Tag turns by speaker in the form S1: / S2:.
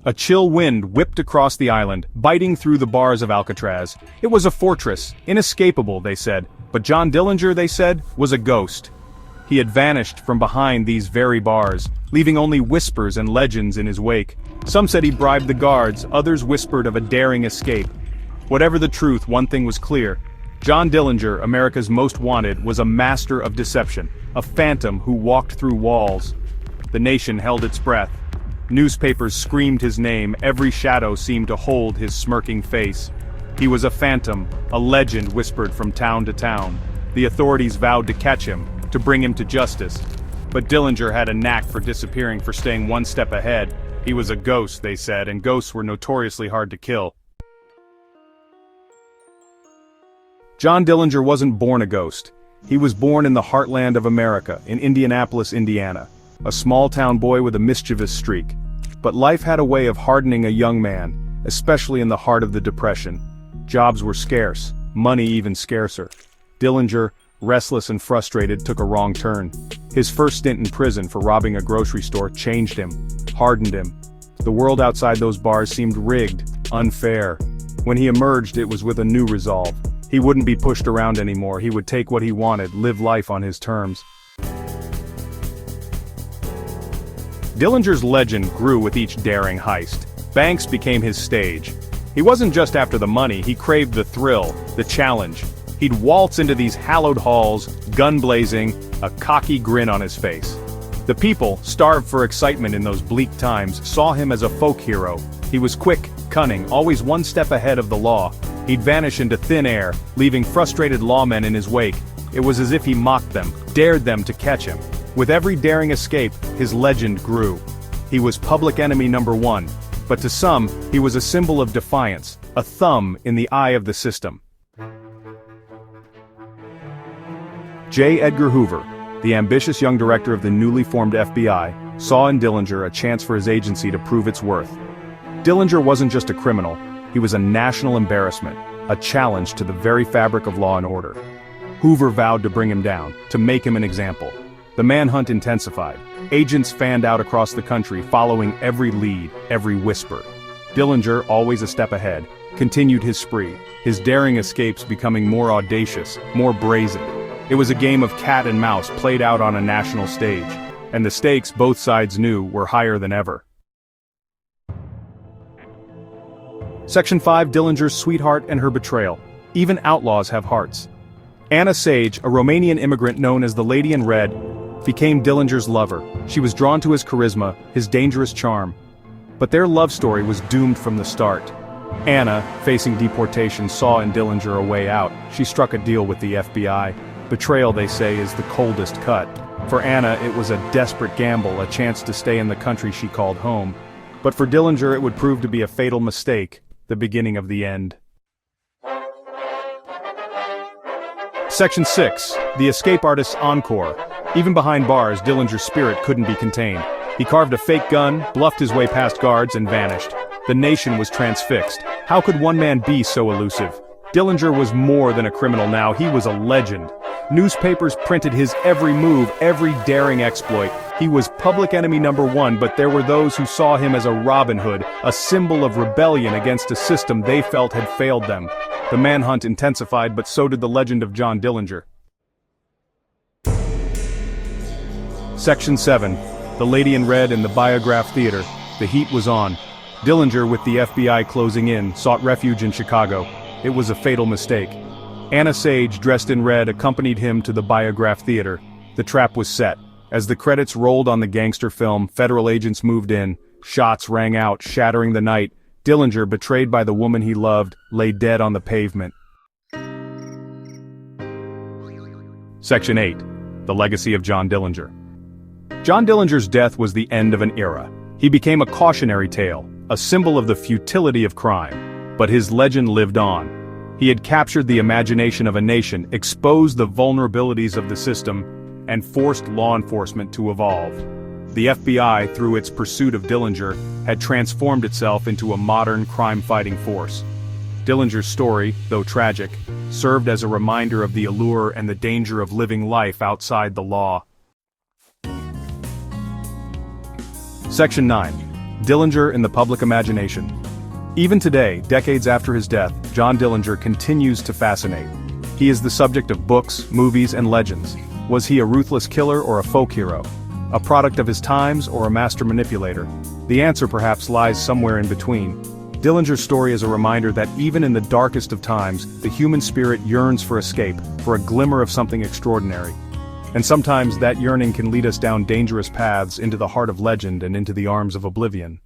S1: A chill wind whipped across the island, biting through the bars of Alcatraz. It was a fortress, inescapable, they said, but John Dillinger, they said, was a ghost. He had vanished from behind these very bars, leaving only whispers and legends in his wake. Some said he bribed the guards, others whispered of a daring escape. Whatever the truth, one thing was clear. John Dillinger, America's most wanted, was a master of deception, a phantom who walked through walls. The nation held its breath. Newspapers screamed his name, every shadow seemed to hold his smirking face. He was a phantom, a legend whispered from town to town. The authorities vowed to catch him, to bring him to justice. But Dillinger had a knack for disappearing, for staying one step ahead. He was a ghost, they said, and ghosts were notoriously hard to kill. John Dillinger wasn't born a ghost. He was born in the heartland of America, in Indianapolis, Indiana. A small-town boy with a mischievous streak. But life had a way of hardening a young man, especially in the heart of the Depression. Jobs were scarce, money even scarcer. Dillinger, restless and frustrated, took a wrong turn. His first stint in prison for robbing a grocery store changed him, hardened him. The world outside those bars seemed rigged, unfair. When he emerged, it was with a new resolve. He wouldn't be pushed around anymore. He would take what he wanted, live life on his terms. Dillinger's legend grew with each daring heist. Banks became his stage. He wasn't just after the money, he craved the thrill, the challenge. He'd waltz into these hallowed halls, gun blazing, a cocky grin on his face. The people, starved for excitement in those bleak times, saw him as a folk hero. He was quick, cunning, always one step ahead of the law. He'd vanish into thin air, leaving frustrated lawmen in his wake. It was as if he mocked them, dared them to catch him. With every daring escape, his legend grew. He was public enemy number one, but to some, he was a symbol of defiance, a thumb in the eye of the system. J. Edgar Hoover, the ambitious young director of the newly formed FBI, saw in Dillinger a chance for his agency to prove its worth. Dillinger wasn't just a criminal, he was a national embarrassment, a challenge to the very fabric of law and order. Hoover vowed to bring him down, to make him an example. The manhunt intensified. Agents fanned out across the country, following every lead, every whisper. Dillinger, always a step ahead, continued his spree, his daring escapes becoming more audacious, more brazen. It was a game of cat and mouse played out on a national stage, and the stakes, both sides knew, were higher than ever. Section 5, Dillinger's sweetheart and her betrayal. Even outlaws have hearts. Anna Sage, a Romanian immigrant known as the Lady in Red, became Dillinger's lover. She was drawn to his charisma, his dangerous charm. But their love story was doomed from the start. Anna, facing deportation, saw in Dillinger a way out. She struck a deal with the FBI. Betrayal, they say, is the coldest cut. For Anna, it was a desperate gamble, a chance to stay in the country she called home. But for Dillinger, it would prove to be a fatal mistake, the beginning of the end. Section 6, the escape artist's Encore. Even behind bars, Dillinger's spirit couldn't be contained. He carved a fake gun, bluffed his way past guards, and vanished. The nation was transfixed. How could one man be so elusive? Dillinger was more than a criminal now, he was a legend. Newspapers printed his every move, every daring exploit. He was public enemy number one, but there were those who saw him as a Robin Hood, a symbol of rebellion against a system they felt had failed them. The manhunt intensified, but so did the legend of John Dillinger. Section 7, the Lady in Red in the Biograph Theater. The heat was on. Dillinger, with the FBI closing in, sought refuge in Chicago. It was a fatal mistake. Anna Sage, dressed in red, accompanied him to the Biograph Theater. The trap was set. As the credits rolled on the gangster film, federal agents moved in. Shots rang out, shattering the night. Dillinger, betrayed by the woman he loved, lay dead on the pavement. Section 8, the legacy of John Dillinger. John Dillinger's death was the end of an era. He became a cautionary tale, a symbol of the futility of crime. But his legend lived on. He had captured the imagination of a nation, exposed the vulnerabilities of the system, and forced law enforcement to evolve. The FBI, through its pursuit of Dillinger, had transformed itself into a modern crime-fighting force. Dillinger's story, though tragic, served as a reminder of the allure and the danger of living life outside the law. Section 9. Dillinger in the public imagination. Even today, decades after his death, John Dillinger continues to fascinate. He is the subject of books, movies, and legends. Was he a ruthless killer or a folk hero? A product of his times or a master manipulator? The answer perhaps lies somewhere in between. Dillinger's story is a reminder that even in the darkest of times, the human spirit yearns for escape, for a glimmer of something extraordinary. And sometimes that yearning can lead us down dangerous paths into the heart of legend and into the arms of oblivion.